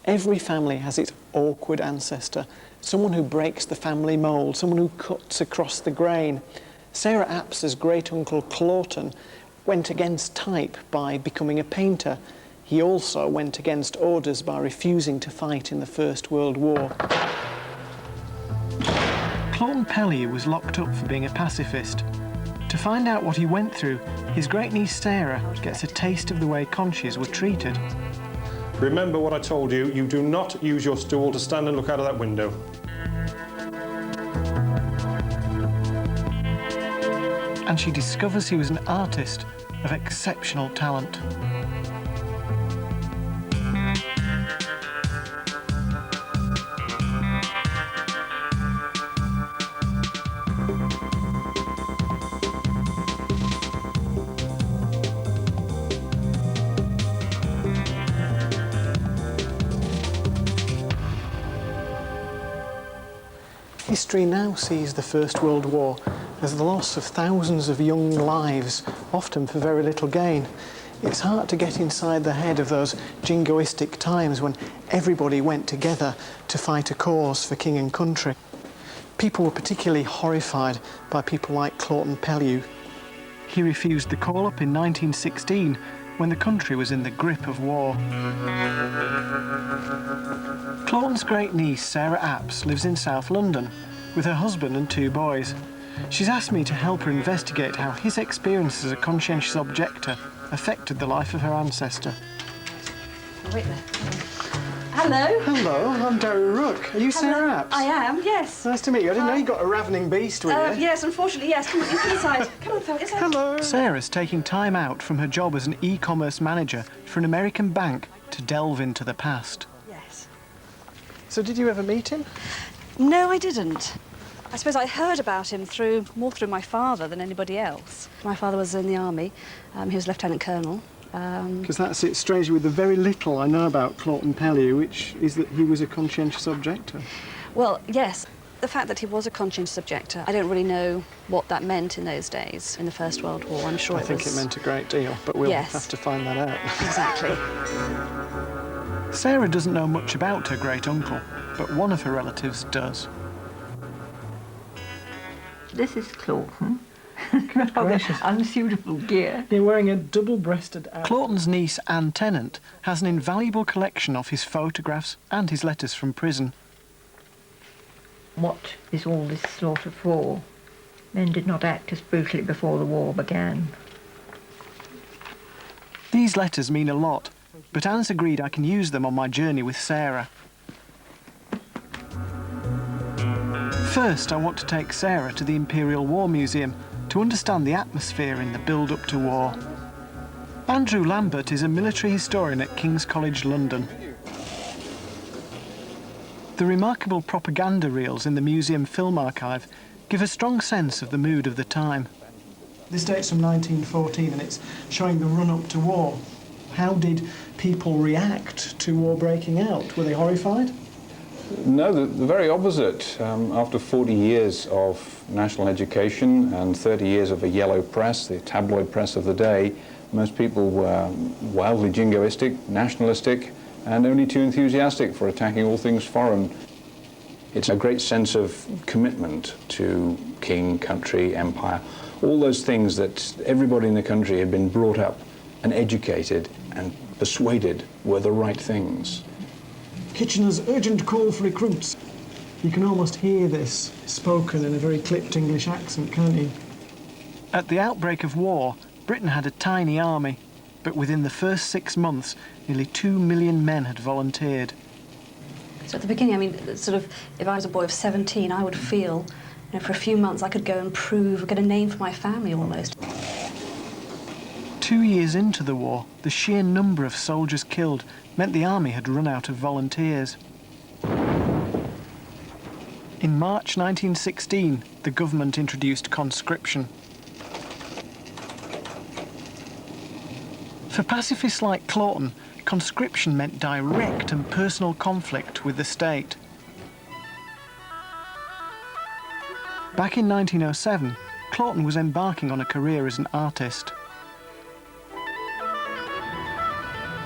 Every family has its awkward ancestor, someone who breaks the family mould, someone who cuts across the grain. Sarah Apps's great-uncle Claughton went against type by becoming a painter. He also went against orders by refusing to fight in the First World War. Claughton Pellew was locked up for being a pacifist. To find out what he went through, his great-niece Sarah gets a taste of the way conches were treated. Remember what I told you, you do not use your stool to stand and look out of that window. And she discovers he was an artist of exceptional talent. History now sees the First World War as the loss of thousands of young lives, often for very little gain. It's hard to get inside the head of those jingoistic times when everybody went together to fight a cause for king and country. People were particularly horrified by people like Claughton Pellew. He refused the call-up in 1916 when the country was in the grip of war. Claughton's great-niece, Sarah Apps, lives in South London with her husband and 2 boys. She's asked me to help her investigate how his experience as a conscientious objector affected the life of her ancestor. Wait there. Hello. Hello, I'm Darry Rook. Are you Sarah Apps? I am, yes. Nice to meet you. I didn't know you got a ravening beast with you. Yes, unfortunately, yes. Come on, you come inside. Come on, fellas. Hello. Sarah's taking time out from her job as an e-commerce manager for an American bank to delve into the past. Yes. So did you ever meet him? No, I didn't. I suppose I heard about him more through my father than anybody else. My father was in the army. He was Lieutenant Colonel. Because that's it, strangely, with the very little I know about Claughton Pellew, which is that he was a conscientious objector. Well, yes. The fact that he was a conscientious objector, I don't really know what that meant in those days, in the First World War. I'm sure I think it meant a great deal, but we'll have to find that out. Exactly. Sarah doesn't know much about her great-uncle, but one of her relatives does. This is Claughton. Rather unsuitable gear. You're wearing a double-breasted outfit. Claughton's niece, Anne Tennant, has an invaluable collection of his photographs and his letters from prison. What is all this slaughter for? Men did not act as brutally before the war began. These letters mean a lot, but Anne's agreed I can use them on my journey with Sarah. First, I want to take Sarah to the Imperial War Museum to understand the atmosphere in the build-up to war. Andrew Lambert is a military historian at King's College London. The remarkable propaganda reels in the museum film archive give a strong sense of the mood of the time. This date's from 1914 and it's showing the run-up to war. How did people react to war breaking out? Were they horrified? No, the very opposite. After 40 years of national education and 30 years of a yellow press, the tabloid press of the day, most people were wildly jingoistic, nationalistic, and only too enthusiastic for attacking all things foreign. It's a great sense of commitment to king, country, empire, all those things that everybody in the country had been brought up and educated and persuaded were the right things. Kitchener's urgent call for recruits. You can almost hear this spoken in a very clipped English accent, can't you? At the outbreak of war, Britain had a tiny army, but within the first 6 months, nearly 2 million men had volunteered. So at the beginning, I mean, sort of, if I was a boy of 17, I would feel, you know, for a few months I could go and prove, get a name for my family almost. 2 years into the war, the sheer number of soldiers killed meant the army had run out of volunteers. In March 1916, the government introduced conscription. For pacifists like Claughton, conscription meant direct and personal conflict with the state. Back in 1907, Claughton was embarking on a career as an artist.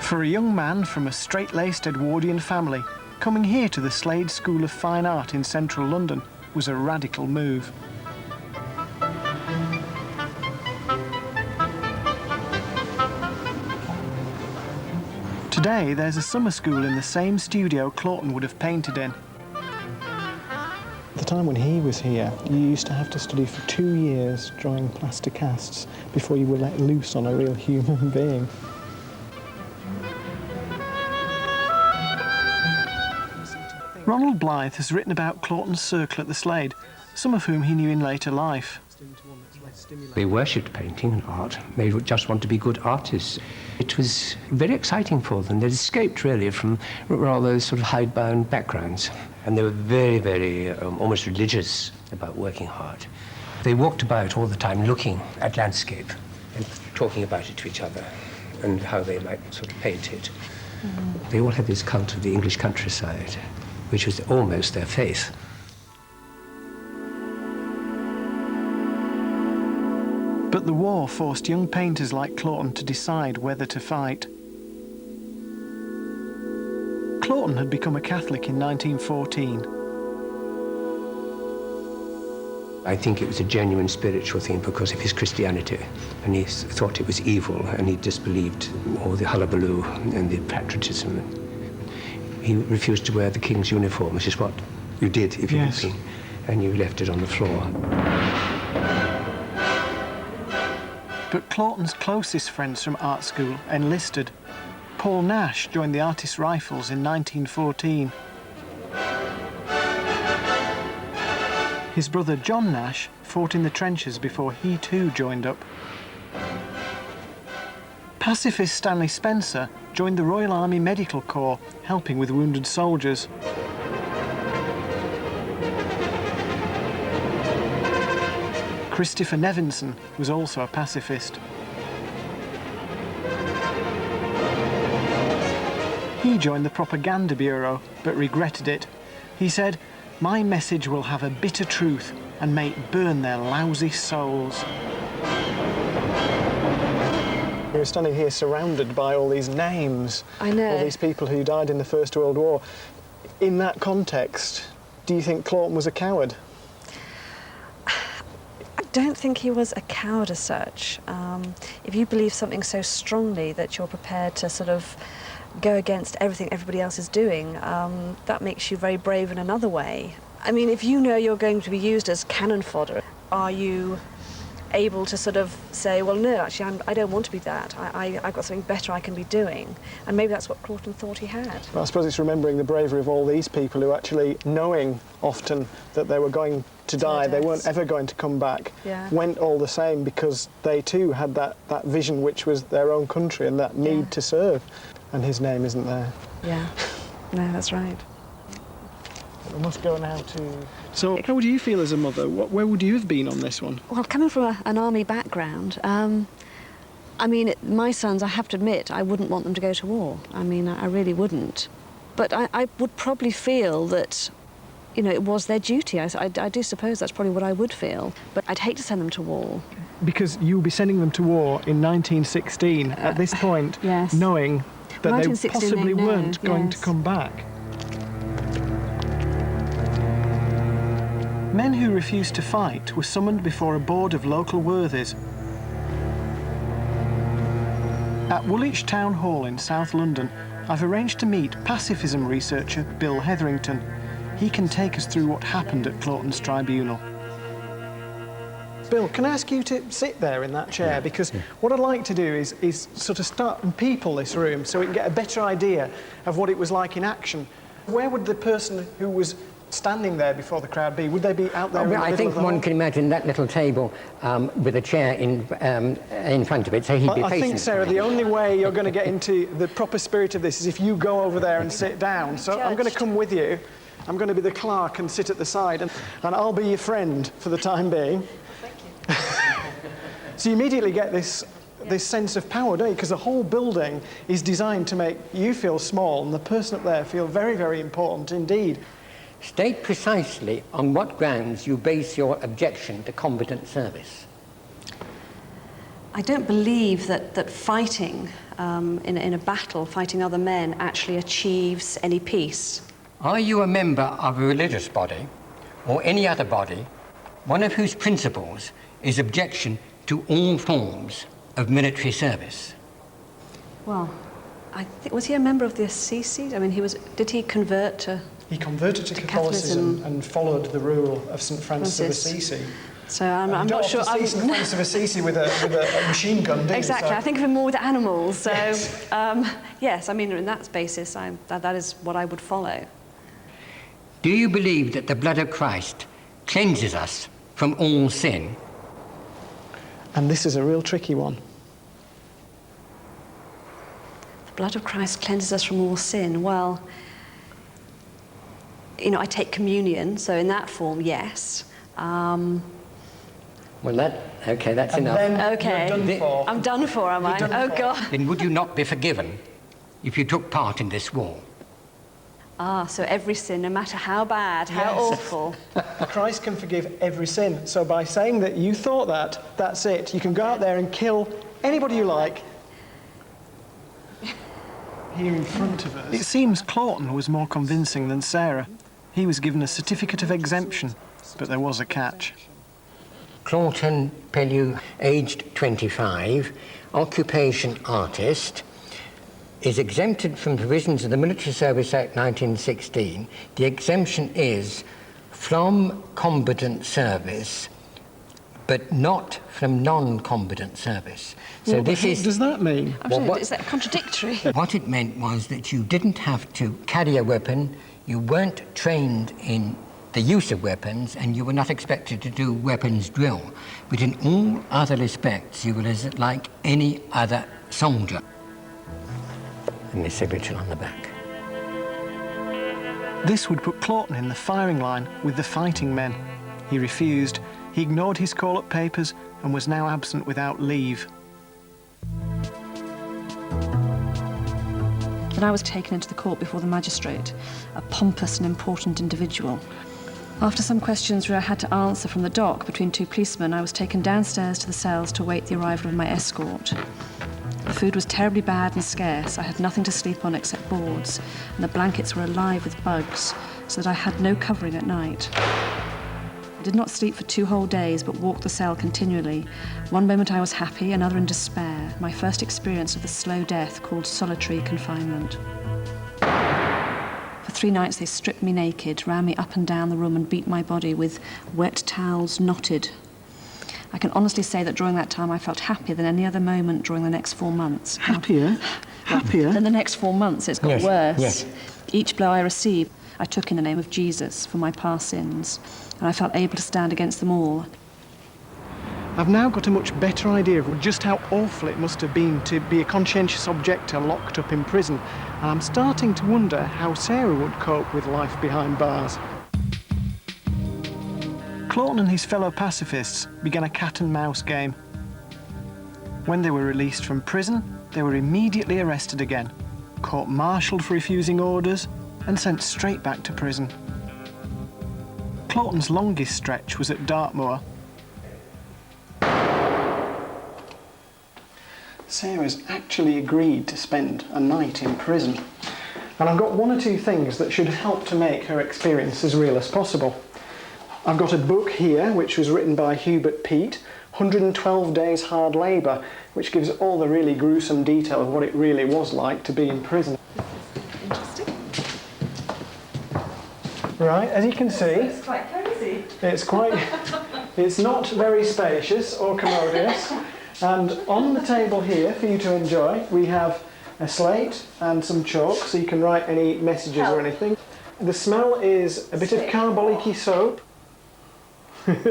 For a young man from a straight-laced Edwardian family, coming here to the Slade School of Fine Art in central London was a radical move. Today, there's a summer school in the same studio Claughton would have painted in. The time when he was here, you used to have to study for 2 years drawing plaster casts before you were let loose on a real human being. Ronald Blythe has written about Claughton's circle at the Slade, some of whom he knew in later life. They worshipped painting and art. They just wanted to be good artists. It was very exciting for them. They'd escaped really from rather sort of hidebound backgrounds. And they were very, very almost religious about working hard. They walked about all the time looking at landscape and talking about it to each other and how they might sort of paint it. They all had this cult of the English countryside, which was almost their faith. But the war forced young painters like Claughton to decide whether to fight. Claughton had become a Catholic in 1914. I think it was a genuine spiritual thing because of his Christianity, and he thought it was evil, and he disbelieved all the hullabaloo and the patriotism. He refused to wear the king's uniform, which is what you did if you had been, and you left it on the floor. But Claughton's closest friends from art school enlisted. Paul Nash joined the Artists' Rifles in 1914. His brother John Nash fought in the trenches before he too joined up. Pacifist Stanley Spencer joined the Royal Army Medical Corps, helping with wounded soldiers. Christopher Nevinson was also a pacifist. He joined the Propaganda Bureau, but regretted it. He said, "My message will have a bitter truth and may it burn their lousy souls." We're standing here surrounded by all these names. I know. All these people who died in the First World War. In that context, do you think Claughton was a coward? I don't think he was a coward as such. If you believe something so strongly that you're prepared to sort of go against everything everybody else is doing, that makes you very brave in another way. I mean, if you know you're going to be used as cannon fodder, are you able to sort of say, well, no, actually, I don't want to be that. I've got something better I can be doing. And maybe that's what Claughton thought he had. Well, I suppose it's remembering the bravery of all these people who actually, knowing often that they were going to die, they weren't ever going to come back, went all the same because they too had that vision which was their own country and that need to serve. And his name isn't there. Yeah, no, that's right. We must go now to... So, how would you feel as a mother? Where would you have been on this one? Well, coming from an army background, I mean, my sons, I have to admit, I wouldn't want them to go to war. I mean, I really wouldn't. But I would probably feel that, you know, it was their duty. I do suppose that's probably what I would feel. But I'd hate to send them to war. Because you'll be sending them to war in 1916, at this point, knowing that they possibly weren't going to come back. Men who refused to fight were summoned before a board of local worthies. At Woolwich Town Hall in South London, I've arranged to meet pacifism researcher Bill Hetherington. He can take us through what happened at Claughton's tribunal. Bill, can I ask you to sit there in that chair? Because what I'd like to do is sort of start and people this room so we can get a better idea of what it was like in action. Where would the person who was standing there before the crowd be? Would they be out there in the middle I think of the one hall? can imagine that little table with a chair in front of it, so he'd be facing... I think, Sarah, the only way you're going to get into the proper spirit of this is if you go over there and sit down. So I'm going to come with you. I'm going to be the clerk and sit at the side, and I'll be your friend for the time being. So you immediately get this sense of power, don't you? Because the whole building is designed to make you feel small and the person up there feel very, very important indeed. State precisely on what grounds you base your objection to combatant service. I don't believe that fighting in a battle, fighting other men, actually achieves any peace. Are you a member of a religious body or any other body, one of whose principles is objection to all forms of military service? Well, I think, was he a member of the Assisi? I mean, did he convert to... He converted to Catholicism and followed the rule of St. Francis of Assisi. So I'm not sure... You don't St. Francis of Assisi with a machine gun, do you? Exactly, So. I think of him more with animals. So, Yes. yes, I mean, in that basis, that is what I would follow. Do you believe that the blood of Christ cleanses us from all sin? And this is a real tricky one. The blood of Christ cleanses us from all sin. Well, you know, I take communion, so in that form, yes. Well, that's And enough. then Okay. you're done for. I'm done for, am I? You're done Oh, for. God. Then would you not be forgiven if you took part in this war? Ah, so every sin, no matter how bad, how Yes. awful. Christ can forgive every sin. So by saying that you thought that, that's it. You can go out there and kill anybody you like. Here in front of us. It seems Claughton was more convincing than Sarah. He was given a certificate of exemption, but there was a catch. Claughton Pellew, aged 25, occupation artist, is exempted from provisions of the Military Service Act 1916. The exemption is from combatant service, but not from non-combatant service. So What the this heck is... does that mean? Is that contradictory? What it meant was that you didn't have to carry a weapon, you weren't trained in the use of weapons, and you were not expected to do weapons drill. But in all other respects, you were as like any other soldier. And the signature on the back. This would put Claughton in the firing line with the fighting men. He refused. He ignored his call-up papers and was now absent without leave. Then I was taken into the court before the magistrate, a pompous and important individual. After some questions where I had to answer from the dock between two policemen, I was taken downstairs to the cells to await the arrival of my escort. The food was terribly bad and scarce. I had nothing to sleep on except boards, and the blankets were alive with bugs, so that I had no covering at night. I did not sleep for 2 whole days, but walked the cell continually. One moment I was happy, another in despair, my first experience of the slow death called solitary confinement. For 3 nights they stripped me naked, ran me up and down the room and beat my body with wet towels knotted. I can honestly say that during that time I felt happier than any other moment during the next 4 months. Happier? Happier? In the next 4 months it's got Yes, worse. yes. Each blow I received, I took in the name of Jesus for my past sins, and I felt able to stand against them all. I've now got a much better idea of just how awful it must have been to be a conscientious objector locked up in prison, and I'm starting to wonder how Sarah would cope with life behind bars. Claughton and his fellow pacifists began a cat-and-mouse game. When they were released from prison, they were immediately arrested again, court-martialed for refusing orders, and sent straight back to prison. Claughton's longest stretch was at Dartmoor. Sarah's actually agreed to spend a night in prison. And I've got 1 or 2 things that should help to make her experience as real as possible. I've got a book here, which was written by Hubert Peat, 112 Days Hard Labour, which gives all the really gruesome detail of what it really was like to be in prison. Interesting. Right, as you can see, It's quite cosy. it's not very spacious or commodious. And on the table here, for you to enjoy, we have a slate and some chalk, so you can write any messages or anything. The smell is a bit of carbolic-y soap. But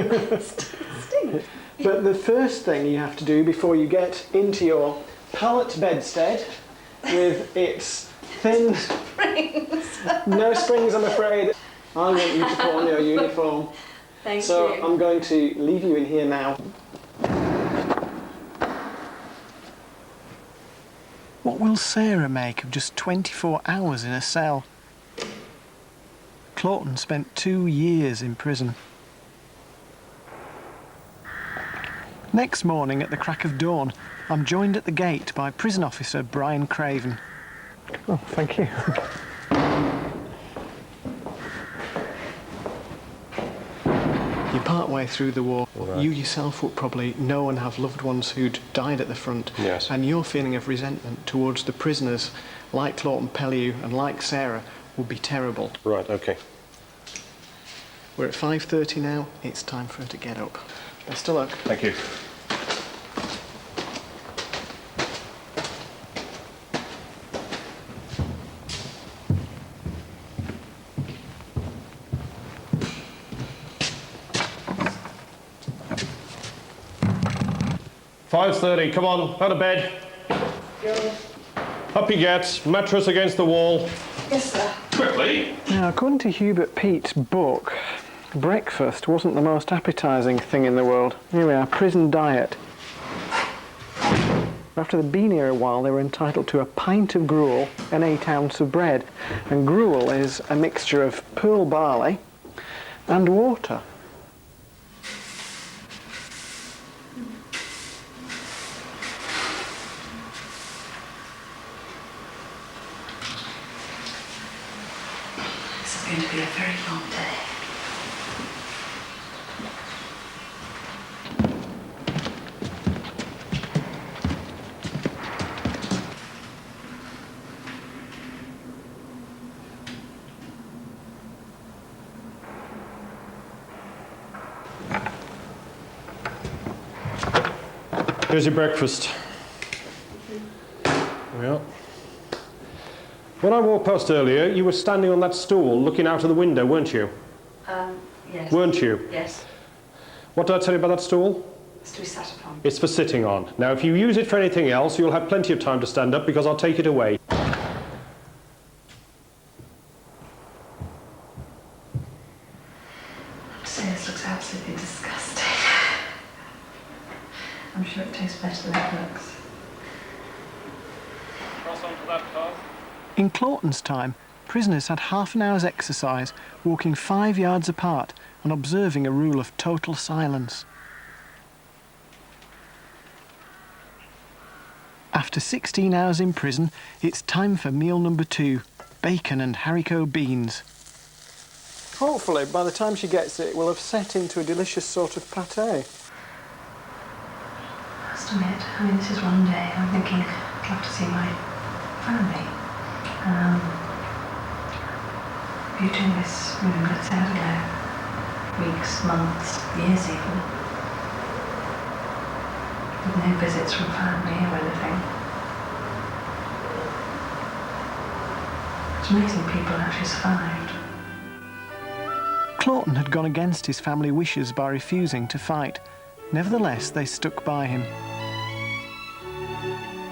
the first thing you have to do before you get into your pallet bedstead with its thin... Springs. No springs, I'm afraid. I want you to put on your uniform. Thank So you. I'm going to leave you in here now. What will Sarah make of just 24 hours in a cell? Claughton spent 2 years in prison. Next morning at the crack of dawn, I'm joined at the gate by prison officer Brian Craven. Oh, thank you. You're part way through the war. Right. You yourself would probably know and have loved ones who'd died at the front. Yes. And your feeling of resentment towards the prisoners, like Claughton Pellew and like Sarah, would be terrible. Right, OK. We're at 5:30 now. It's time for her to get up. Best of luck. Thank you. "5:30, come on, out of bed. Up you get, mattress against the wall. Yes, sir. Quickly. Now, according to Hubert Peat's book, breakfast wasn't the most appetising thing in the world. Here we are, prison diet. After they'd been here a while, they were entitled to a pint of gruel and 8 ounces of bread. And gruel is a mixture of pearl barley and water. This is going to be a very long day. Here's your breakfast. Well, when I walked past earlier, you were standing on that stool looking out of the window, weren't you? Yes. Weren't you? Yes. What did I tell you about that stool? It's to be sat upon. It's for sitting on. Now, if you use it for anything else, you'll have plenty of time to stand up because I'll take it away. This looks absolutely disgusting. I'm sure it tastes better than it looks. Cross onto that path. In Claughton's time, prisoners had half an hour's exercise, walking 5 yards apart and observing a rule of total silence. After 16 hours in prison, it's time for meal number 2, bacon and haricot beans. Hopefully, by the time she gets it, we'll have set into a delicious sort of pâté. I must admit, this is one day I'm thinking I'd love to see my family. You're doing this, let's say, I don't know, weeks, months, years even. With no visits from family or anything. It's amazing people actually survived. Claughton had gone against his family wishes by refusing to fight. Nevertheless, they stuck by him.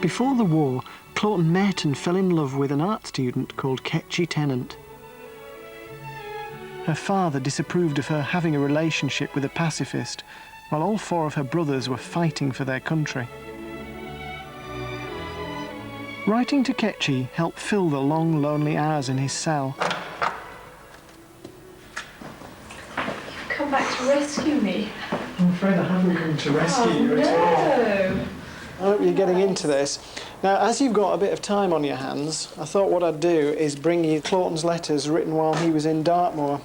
Before the war, Claughton met and fell in love with an art student called Ketchy Tennant. Her father disapproved of her having a relationship with a pacifist, while all 4 of her brothers were fighting for their country. Writing to Ketchy helped fill the long, lonely hours in his cell. You've come back to rescue me. I'm afraid I haven't come to rescue you at all. No. I hope you're getting into this. Now, as you've got a bit of time on your hands, I thought what I'd do is bring you Claughton's letters written while he was in Dartmoor.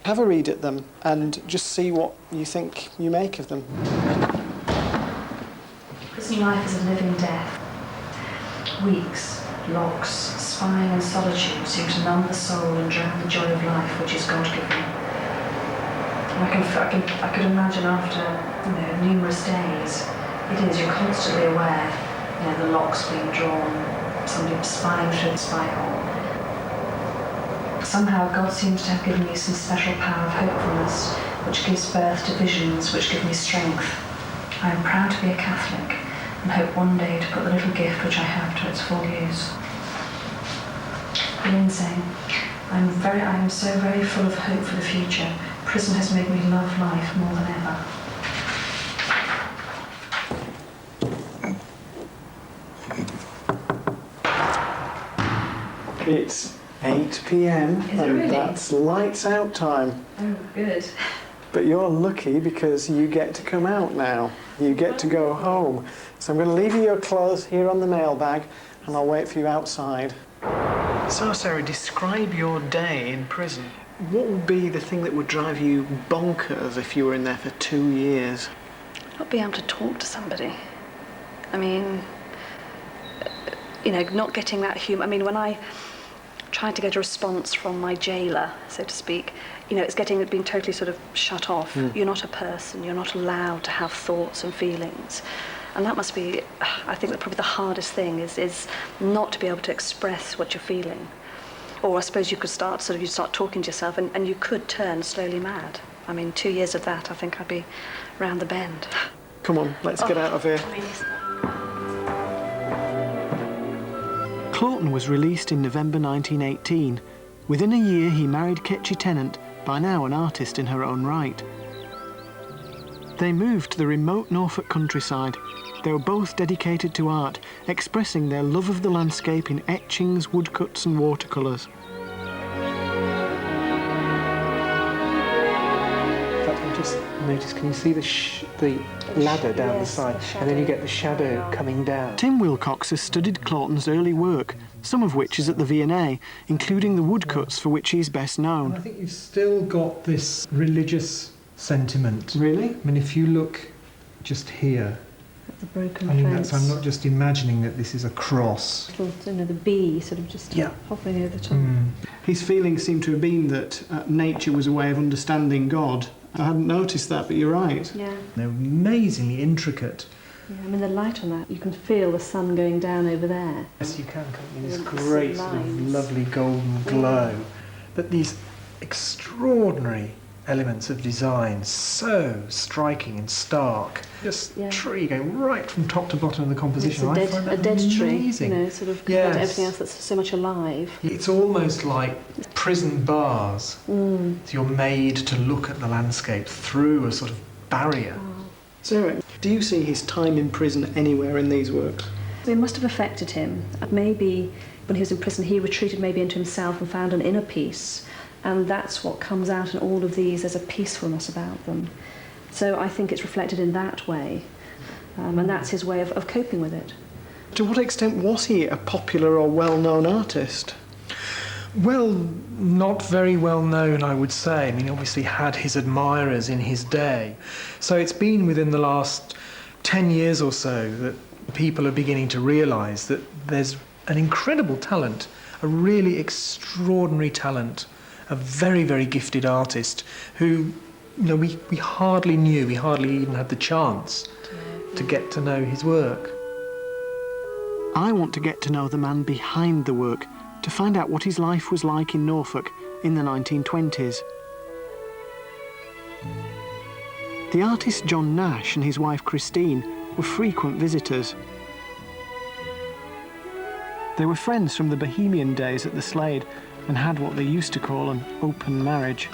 Have a read at them and just see what you think you make of them. Prison life is a living death. Weeks, locks, spying and solitude seem to numb the soul and drown the joy of life which is God-given. I could imagine after, numerous days, you're constantly aware, the locks being drawn, somebody spying through the spy hole. Somehow God seems to have given me some special power of hopefulness, which gives birth to visions which give me strength. I am proud to be a Catholic and hope one day to put the little gift which I have to its full use. Ian saying, I am so very full of hope for the future. Prison has made me love life more than ever. It's 8 p.m. Is it and really? that's lights out time. Oh, good. But you're lucky because you get to come out now. You get to go home. So I'm going to leave you your clothes here on the mailbag and I'll wait for you outside. So, Sarah, describe your day in prison. What would be the thing that would drive you bonkers if you were in there for 2 years? Not being able to talk to somebody. I mean, you know, not getting that humour. I mean, when I tried to get a response from my jailer, so to speak, you know, it's being totally sort of shut off. You're not a person. You're not allowed to have thoughts and feelings. And that must be, I think, that probably the hardest thing is not to be able to express what you're feeling. Or I suppose you could start talking to yourself and you could turn slowly mad. I mean, 2 years of that, I think I'd be round the bend. Come on, let's get out of here. Please. Claughton was released in November 1918. Within a year, he married Ketchy Tennant, by now an artist in her own right. They moved to the remote Norfolk countryside. They were both dedicated to art, expressing their love of the landscape in etchings, woodcuts and watercolours. In fact, I just noticed, can you see the ladder down the side? And then you get the shadow coming down. Tim Wilcox has studied Claughton's early work, some of which is at the V&A, including the woodcuts for which he's best known. I think you've still got this religious sentiment. Really? I mean, if you look just here, The broken I mean, fence. I'm not just imagining that this is a cross. You know, the bee sort of just hovering over the top. His feelings seem to have been that nature was a way of understanding God. I hadn't noticed that, but you're right. Yeah. They're amazingly intricate. Yeah, I mean, the light on that, you can feel the sun going down over there. Yes, you can. This Yeah, great sort of lines. lovely golden glow. But these extraordinary elements of design, so striking and stark. Just tree going right from top to bottom of the composition. I find that a dead tree, amazing. you know, sort of compared to everything else that's so much alive. It's almost like prison bars. So you're made to look at the landscape through a sort of barrier. Sarah, do you see his time in prison anywhere in these works? It must have affected him. Maybe when he was in prison, he retreated maybe into himself and found an inner peace. And that's what comes out in all of these. There's a peacefulness about them. So I think it's reflected in that way. And that's his way of coping with it. To what extent was he a popular or well-known artist? Well, not very well known, I would say. I mean, he obviously had his admirers in his day. So it's been within the last 10 years or so that people are beginning to realise that there's an incredible talent, a really extraordinary talent, a very, very gifted artist who, you know, we hardly knew, we hardly even had the chance to get to know his work. I want to get to know the man behind the work, to find out what his life was like in Norfolk in the 1920s. The artist John Nash and his wife Christine were frequent visitors. They were friends from the Bohemian days at the Slade and had what they used to call an open marriage.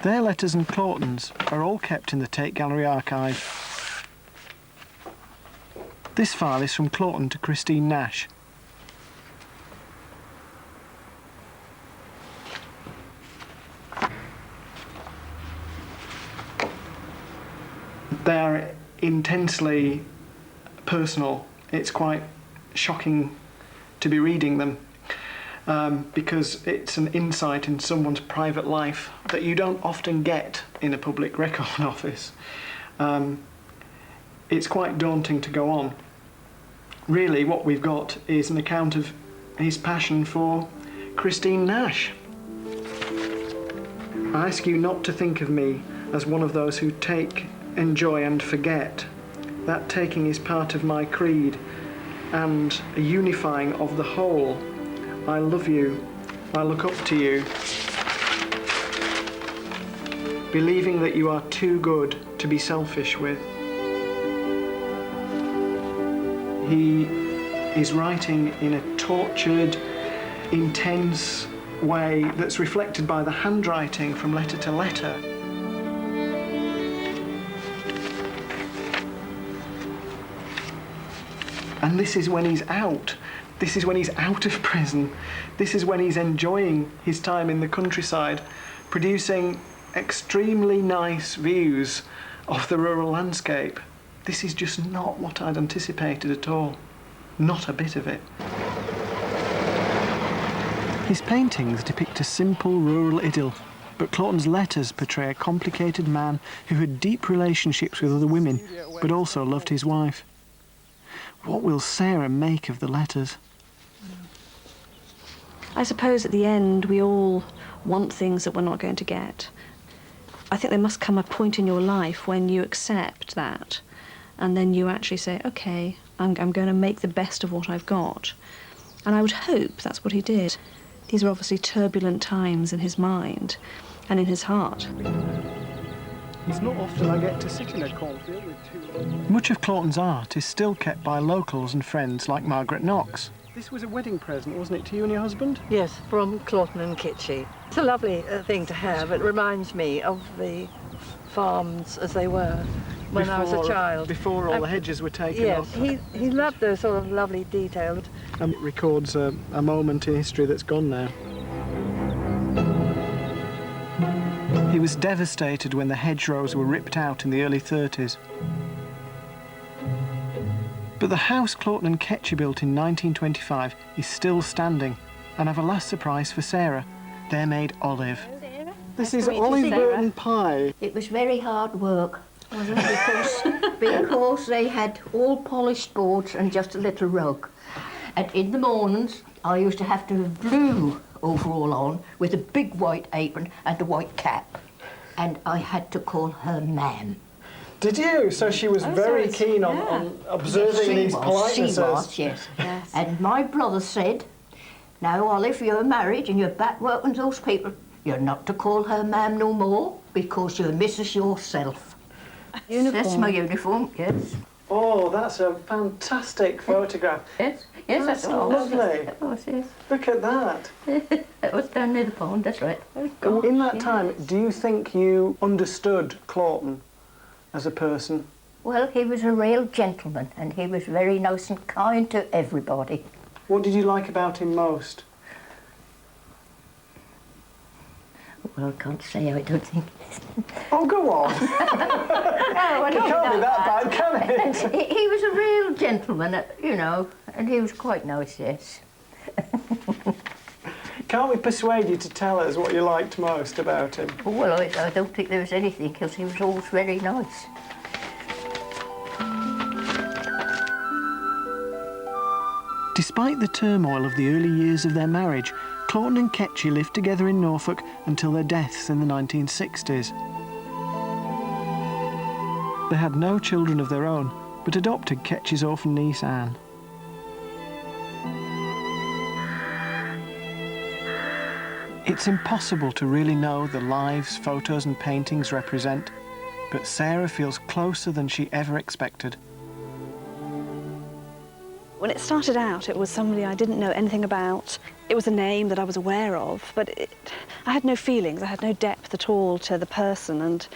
Their letters and Claughton's are all kept in the Tate Gallery archive. This file is from Claughton to Christine Nash. They are intensely personal. It's quite shocking to be reading them because it's an insight in someone's private life that you don't often get in a public record office. It's quite daunting to go on. Really, what we've got is an account of his passion for Christine Nash. I ask you not to think of me as one of those who take, enjoy and forget. That taking is part of my creed and a unifying of the whole. I love you, I look up to you, believing that you are too good to be selfish with. He is writing in a tortured, intense way that's reflected by the handwriting from letter to letter. And this is when he's out. This is when he's out of prison. This is when he's enjoying his time in the countryside, producing extremely nice views of the rural landscape. This is just not what I'd anticipated at all. Not a bit of it. His paintings depict a simple rural idyll, but Claughton's letters portray a complicated man who had deep relationships with other women, but also loved his wife. What will Sarah make of the letters? I suppose at the end we all want things that we're not going to get. I think there must come a point in your life when you accept that, and then you actually say, OK, I'm going to make the best of what I've got. And I would hope that's what he did. These are obviously turbulent times in his mind and in his heart. It's not often I get to sit in a cornfield with two... Much of Claughton's art is still kept by locals and friends like Margaret Knox. This was a wedding present, wasn't it, to you and your husband? Yes, from Claughton and Kitchie. It's a lovely thing to have. It reminds me of the farms as they were when I was a child. Before all the hedges were taken off. Yes, he loved those sort of lovely details. And it records a moment in history that's gone now. He was devastated when the hedgerows were ripped out in the early 30s. But the house Claughton and Kitchie built in 1925 is still standing, and I've a last surprise for Sarah. They're made olive. This is olive Burton pie. It was very hard work, wasn't it? Because they had all polished boards and just a little rug. And in the mornings, I used to have to have blue overall on with a big white apron and a white cap. And I had to call her ma'am. Did you? So she was very keen on observing these politenesses. She was, yes. Yes. And my brother said, now, Olive, you're married and you're back working with those people. You're not to call her ma'am no more because you're Mrs. yourself. Uniform. That's my uniform, yes. Oh, that's a fantastic photograph. Yes, yes, That's lovely. Of course, yes. Look at that. That was down near the pond, that's right. In that time, do you think you understood Claughton as a person? Well, he was a real gentleman and he was very nice and kind to everybody. What did you like about him most? Well, I can't say, I don't think. Oh, go on. No, It can't be that bad, can it? He was a real gentleman, you know, and he was quite nice, yes. Can't we persuade you to tell us what you liked most about him? Oh, well, I don't think there was anything, because he was always very nice. Despite the turmoil of the early years of their marriage, Claughton and Kitchie lived together in Norfolk until their deaths in the 1960s. They had no children of their own, but adopted Kitchie's orphan niece Anne. It's impossible to really know the lives photos and paintings represent, but Sarah feels closer than she ever expected. When it started out, it was somebody I didn't know anything about. It was a name that I was aware of, but I had no feelings, I had no depth at all to the person and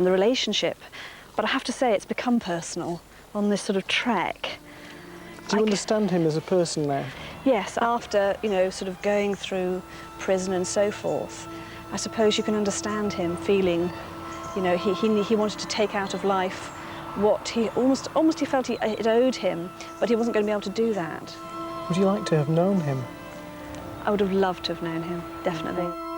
the relationship. But I have to say, it's become personal on this sort of trek. Do you understand him as a person now? Yes, after, you know, sort of going through prison and so forth, I suppose you can understand him feeling, you know, he wanted to take out of life what he almost he felt it owed him, but he wasn't going to be able to do that. Would you like to have known him? I would have loved to have known him, definitely.